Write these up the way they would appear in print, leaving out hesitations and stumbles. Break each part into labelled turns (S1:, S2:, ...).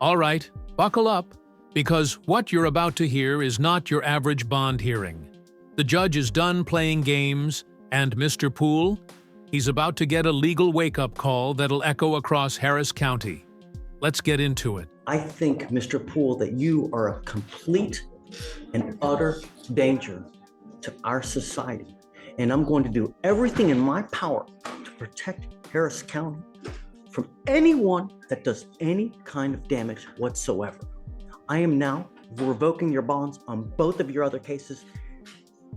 S1: All right, buckle up, because what you're about to hear is not your average bond hearing. The judge is done playing games, and Mr. Poole, he's about to get a legal wake-up call that'll echo across Harris County. Let's get into it.
S2: I think, Mr. Poole, that you are a complete and utter danger to our society. And I'm going to do everything in my power to protect Harris County from anyone that does any kind of damage whatsoever. I am now revoking your bonds on both of your other cases.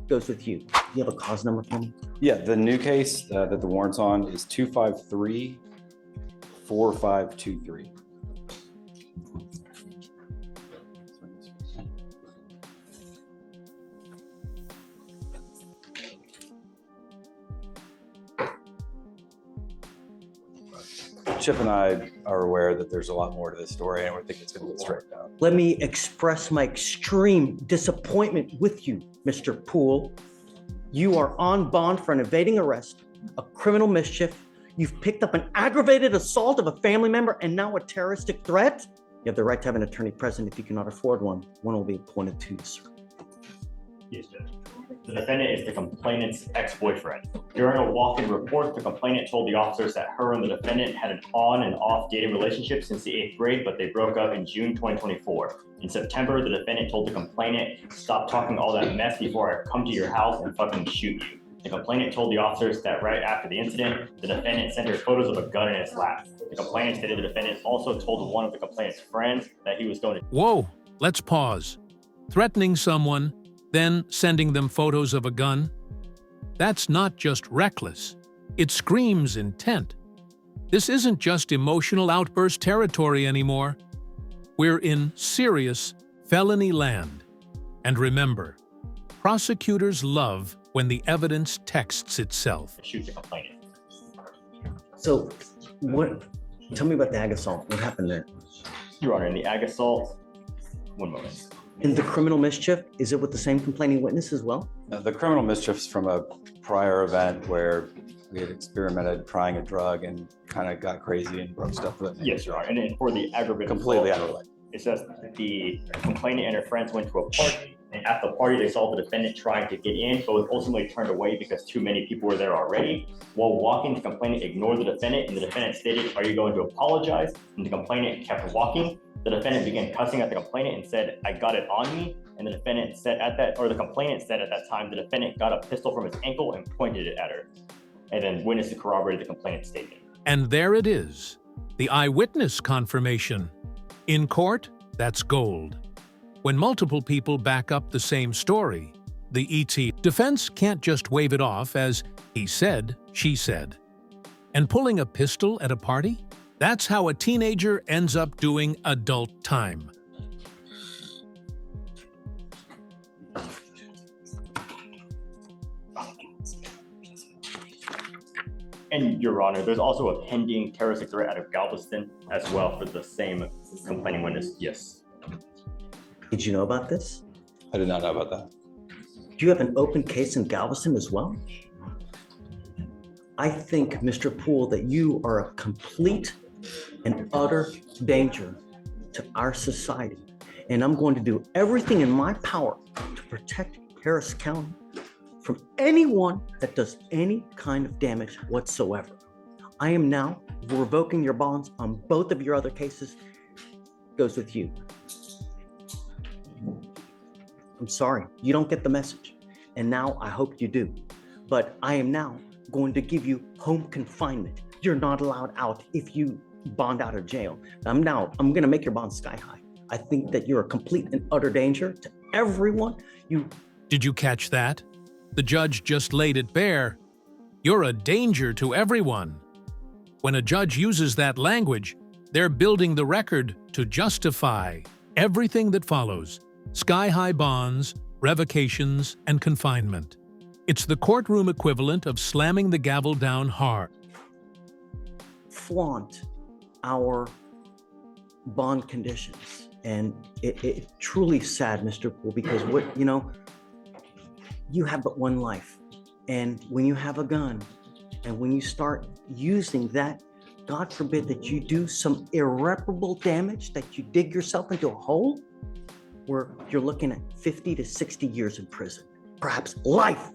S2: Goes with you. You have a cause number for me?
S3: Yeah, the new case that the warrant's on is 253-4523. Chip and I are aware that there's a lot more to this story, and we think it's going to get straightened out.
S2: Let me express my extreme disappointment with you, Mr. Poole. You are on bond for an evading arrest, a criminal mischief. You've picked up an aggravated assault of a family member and now a terroristic threat. You have the right to have an attorney present. If you cannot afford one, one will be appointed to you, sir.
S4: Yes, Judge. The defendant is the complainant's ex-boyfriend. During a walk-in report, the complainant told the officers that her and the defendant had an on and off dating relationship since the 8th grade, but they broke up in June 2024. In September, the defendant told the complainant, "Stop talking all that mess before I come to your house and fucking shoot you." The complainant told the officers that right after the incident, the defendant sent her photos of a gun in his lap. The complainant stated the defendant also told one of the complainant's friends that he was going to—
S1: Whoa, let's pause. Threatening someone, then sending them photos of a gun? That's not just reckless. It screams intent. This isn't just emotional outburst territory anymore. We're in serious felony land. And remember, prosecutors love when the evidence texts itself.
S4: shoot the complainant.
S2: So, tell me about the ag assault. What happened there?
S4: Your Honor, in the ag assault, one moment.
S2: In the criminal mischief, is it with the same complaining witness as well?
S3: The criminal mischief's from a prior event where we had experimented trying a drug and kind of got crazy and broke stuff with it.
S4: Yes, Your Honor. And then for the aggravated
S3: Completely
S4: assault,
S3: unrelated.
S4: it says the complainant and her friends went to a party, and at the party they saw the defendant trying to get in, but was ultimately turned away because too many people were there already. While walking, the complainant ignored the defendant, and the defendant stated, "Are you going to apologize?" And the complainant kept walking. The defendant began cussing at the complainant and said, "I got it on me." And the defendant said the complainant said at that time, the defendant got a pistol from his ankle and pointed it at her. And then witnesses corroborated the complainant's statement.
S1: And there it is, the eyewitness confirmation. In court, that's gold. When multiple people back up the same story, the ET defense can't just wave it off as he said, she said. And pulling a pistol at a party? That's how a teenager ends up doing adult time.
S4: And Your Honor, there's also a pending terroristic threat out of Galveston as well for the same complaining witness. Yes.
S2: Did you know about this?
S3: I did not know about that.
S2: Do you have an open case in Galveston as well? I think, Mr. Poole, that you are a complete and utter danger to our society. And I'm going to do everything in my power to protect Harris County from anyone that does any kind of damage whatsoever. I am now revoking your bonds on both of your other cases. Goes with you. I'm sorry, you don't get the message. And now I hope you do. But I am now going to give you home confinement. You're not allowed out if you bond out of jail. I'm going to make your bond sky high. I think that you're a complete and utter danger to everyone.
S1: Did you catch that? The judge just laid it bare. You're a danger to everyone. When a judge uses that language, they're building the record to justify everything that follows: sky-high bonds, revocations, and confinement. It's the courtroom equivalent of slamming the gavel down hard.
S2: Flaunt our bond conditions. And it's truly sad, Mr. Poole, because you have but one life. And when you have a gun and when you start using that God forbid that you do some irreparable damage, that you dig yourself into a hole where you're looking at 50 to 60 years in prison, perhaps life.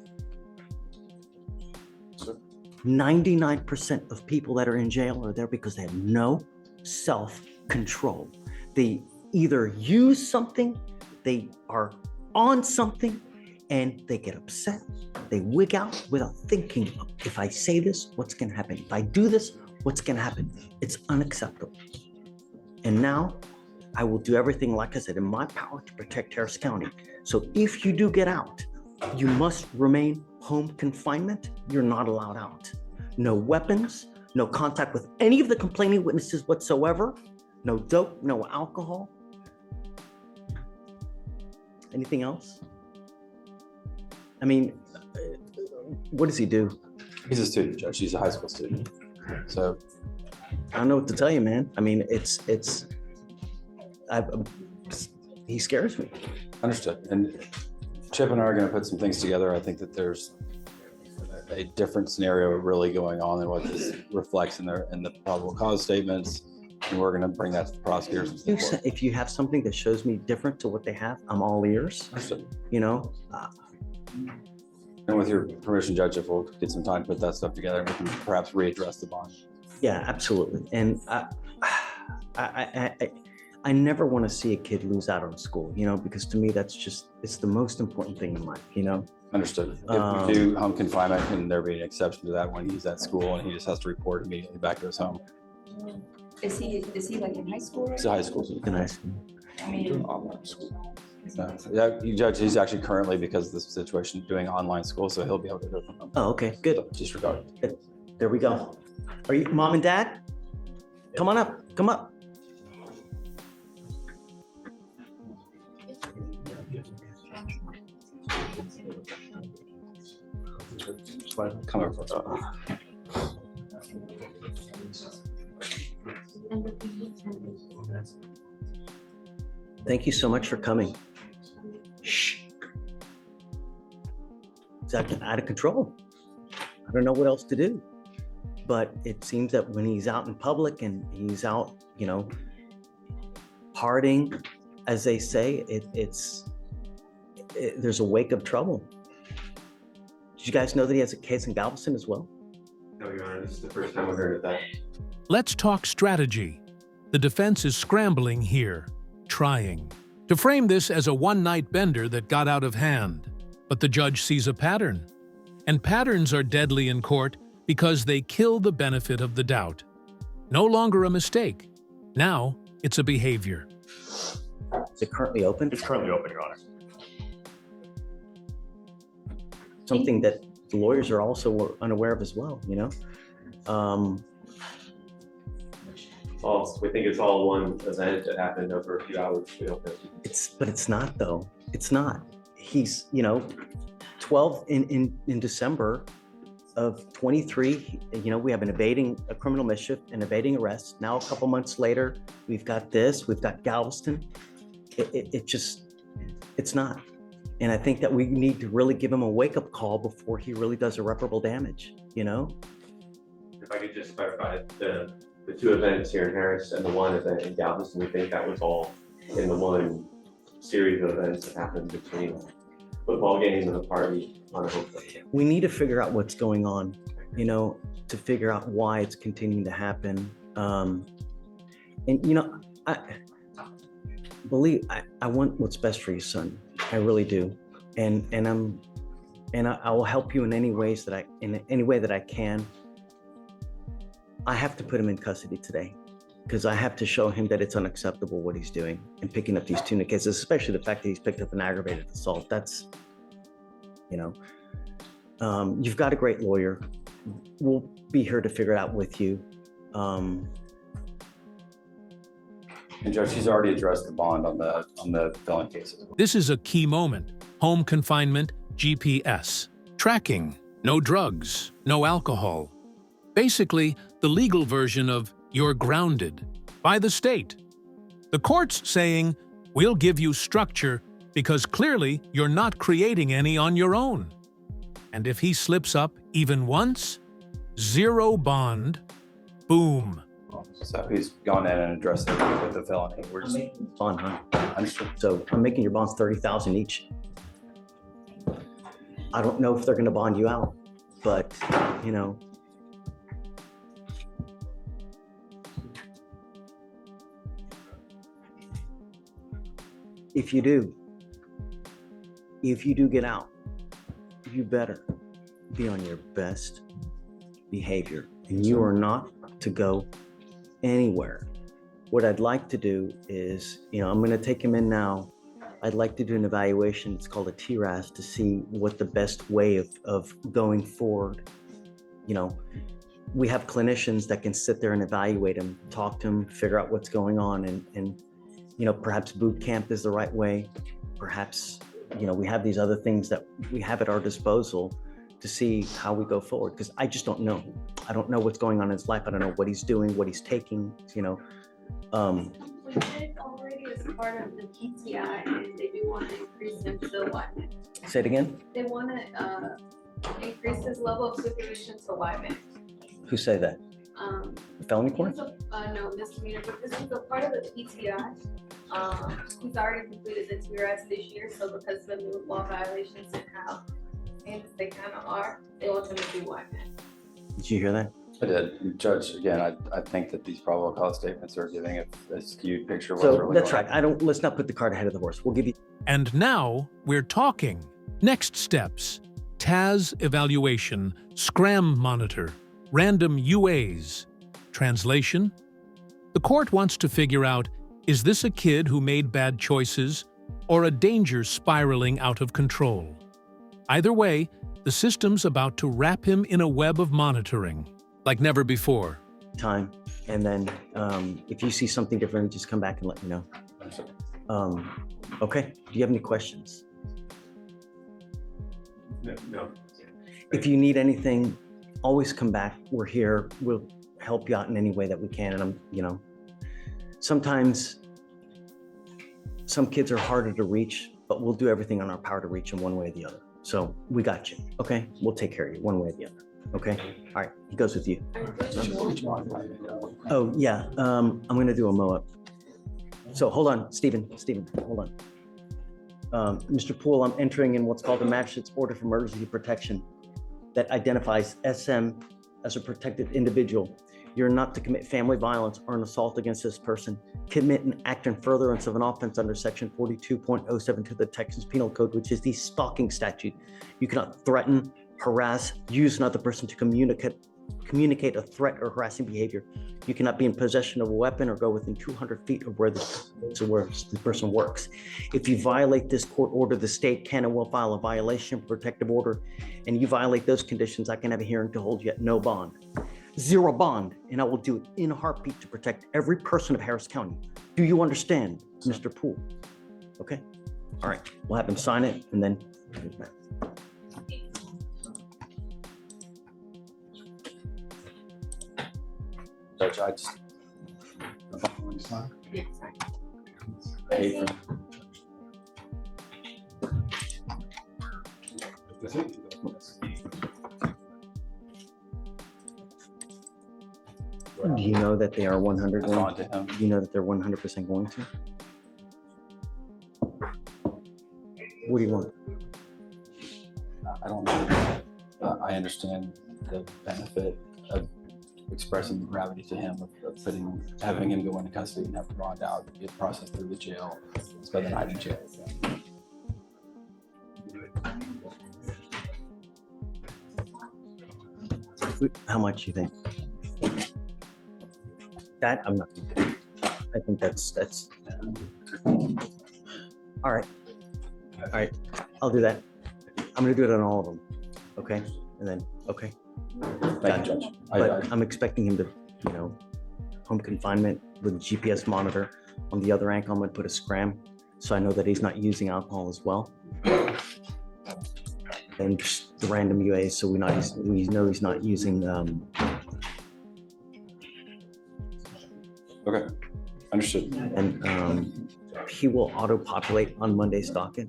S2: 99% of people that are in jail are there because they have no self-control. They either use something, they are on something, and they get upset. They wig out without thinking, if I say this, what's gonna happen? If I do this, what's gonna happen? It's unacceptable. And now I will do everything, like I said, in my power to protect Harris County. So if you do get out, you must remain home confinement. You're not allowed out. No weapons, no contact with any of the complaining witnesses whatsoever, no dope, no alcohol. Anything else? I mean, what does he do?
S3: He's a student, Judge. He's a high school student. So
S2: I don't know what to tell you, man. I mean, he scares me.
S3: understood. And Chip and I are going to put some things together. I think that there's a different scenario really going on than what this reflects in the probable cause statements. And we're going to bring that to the prosecutors.
S2: If you have something that shows me different to what they have, I'm all ears.
S3: Understood.
S2: You know,
S3: And with your permission, Judge, if we'll get some time to put that stuff together, we can perhaps readdress the bond.
S2: yeah, absolutely. And I never want to see a kid lose out on school, you know, because to me, it's the most important thing in life, you know?
S3: Understood. If we do home confinement, can there be an exception to that when he's at school and he just has to report immediately back to his home?
S5: Is he like in high school?
S3: It's a high school student.
S2: Nice.
S5: I mean,
S3: Online school. Yeah, Judge, he's actually currently, because of this situation, doing online school, so he'll be able to go from home.
S2: Oh, okay, good.
S3: So disregard.
S2: There we go. Are you, Mom and Dad? Come on up, come up.
S3: Come over.
S2: Thank you so much for coming. Shh. It's out of control. I don't know what else to do. But it seems that when he's out in public and he's out, you know, partying, as they say, there's a wake of trouble. Did you guys know that he has a case in Galveston as well?
S6: No, Your Honor, this is the first time I've heard of that.
S1: Let's talk strategy. The defense is scrambling here, trying to frame this as a one-night bender that got out of hand. But the judge sees a pattern. And patterns are deadly in court because they kill the benefit of the doubt. No longer a mistake. Now it's a behavior.
S2: Is it currently open?
S4: It's currently open, Your Honor.
S2: Something that the lawyers are also unaware of as well, you know?
S6: We think it's all one event that happened over a few hours. We don't know.
S2: But it's not though. It's not. He's, you know, 12 in December of 23, you know, we have a criminal mischief, an evading arrest. Now, a couple months later, we've got Galveston. It's not. And I think that we need to really give him a wake-up call before he really does irreparable damage, you know?
S6: If I could just clarify, the two events here in Harris and the one event in Galveston, we think that was all in the one series of events that happened between football games and a party on a hotel.
S2: We need to figure out what's going on, you know, to figure out why it's continuing to happen. And, you know, I want what's best for your son. I really do. And I will help you in any way that I can. I have to put him in custody today because I have to show him that it's unacceptable what he's doing and picking up these tuna cases, especially the fact that he's picked up an aggravated assault. That's, you know, you've got a great lawyer. We'll be here to figure it out with you.
S3: And Judge, he's already addressed the bond on the felon cases.
S1: This is a key moment. Home confinement, GPS. Tracking, no drugs, no alcohol. Basically, the legal version of you're grounded by the state. The court's saying, we'll give you structure because clearly you're not creating any on your own. And if he slips up even once, zero bond, boom.
S3: So he's gone in and addressed it with the felony. We're just
S2: Bond, huh?
S3: understood.
S2: So I'm making your bonds 30,000 each. I don't know if they're gonna bond you out, but, you know. If you do get out, you better be on your best behavior, and you are not to go anywhere. What I'd like to do is, I'm gonna take him in now. I'd like to do an evaluation. It's called a TRAS to see what the best way of going forward. We have clinicians that can sit there and evaluate him, talk to him, figure out what's going on, and perhaps boot camp is the right way. Perhaps, we have these other things that we have at our disposal to see how we go forward, because I just don't know. I don't know what's going on in his life. I don't know what he's doing, what he's taking,
S7: We did already as part of the PTI, and they do want to increase him to YMAN.
S2: Say it again.
S7: They want to increase his level of supervision to YMAN.
S2: Who say that? Felony court?
S7: No, misdemeanor, but this is a part of the PTI. He's already completed the TRS this year, so because of the new law violations and how heinous they kind of are, they want them to do YMAN.
S2: Did you hear that?
S3: I did. Judge, again, I think that these probable cause statements are giving a skewed picture of what's
S2: So
S3: really
S2: that's
S3: going
S2: right. Let's not put the cart ahead of the horse. We'll give you.
S1: And now we're talking. Next steps: TAS evaluation, Scram monitor, random UAs. Translation: the court wants to figure out, is this a kid who made bad choices or a danger spiraling out of control? Either way, the system's about to wrap him in a web of monitoring, like never before.
S2: Time, and then if you see something different, just come back and let me know. Okay. Do you have any questions?
S6: No.
S2: If you need anything, always come back. We're here. We'll help you out in any way that we can. And sometimes some kids are harder to reach, but we'll do everything on our power to reach them one way or the other. So we got you. Okay. We'll take care of you one way or the other. Okay. All right. He goes with you. Oh yeah. I'm going to do a mow up. So hold on, Stephen, hold on. Mr. Poole, I'm entering in what's called the Magistrate's Order for Emergency Protection that identifies SM as a protected individual. You're not to commit family violence or an assault against this person, commit an act in furtherance of an offense under section 42.07 to the Texas Penal Code, which is the stalking statute. You cannot threaten, harass, use another person to communicate a threat or harassing behavior. You cannot be in possession of a weapon or go within 200 feet of where the person works. If you violate this court order, the state can and will file a violation of protective order, and you violate those conditions, I can have a hearing to hold you at no bond. Zero bond, and I will do it in a heartbeat to protect every person of Harris County. Do you understand, Mr. Poole? Okay, all right, we'll have him sign it, and then.
S3: Judge, I just. I hate for-
S2: Do you know that they are 100?
S3: It's on to him.
S2: Do you know that they're 100% going to? What do you want?
S3: I don't know. I understand the benefit of expressing the gravity to him of having him go into custody and have to bond out, get processed through the jail, spend the night in jail.
S2: How much you think? That I'm not gonna do. I think that's all right. All right, I'll do that. I'm gonna do it on all of them. Okay, and then okay.
S3: Thank you, Judge.
S2: But I'm expecting him to, home confinement with GPS monitor. On the other ankle, I'm gonna put a scram, so I know that he's not using alcohol as well. And just the random UA, so we know he's not using.
S3: Okay, understood.
S2: And he will auto-populate on Monday's docket.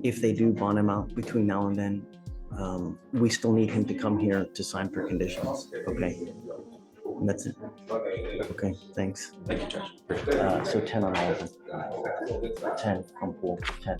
S2: If they do bond him out between now and then, we still need him to come here to sign for conditions, okay? And that's it. Okay, thanks.
S3: Thank you, Judge. Appreciate it.
S2: So 10 on all of them. 10 on pool, 10.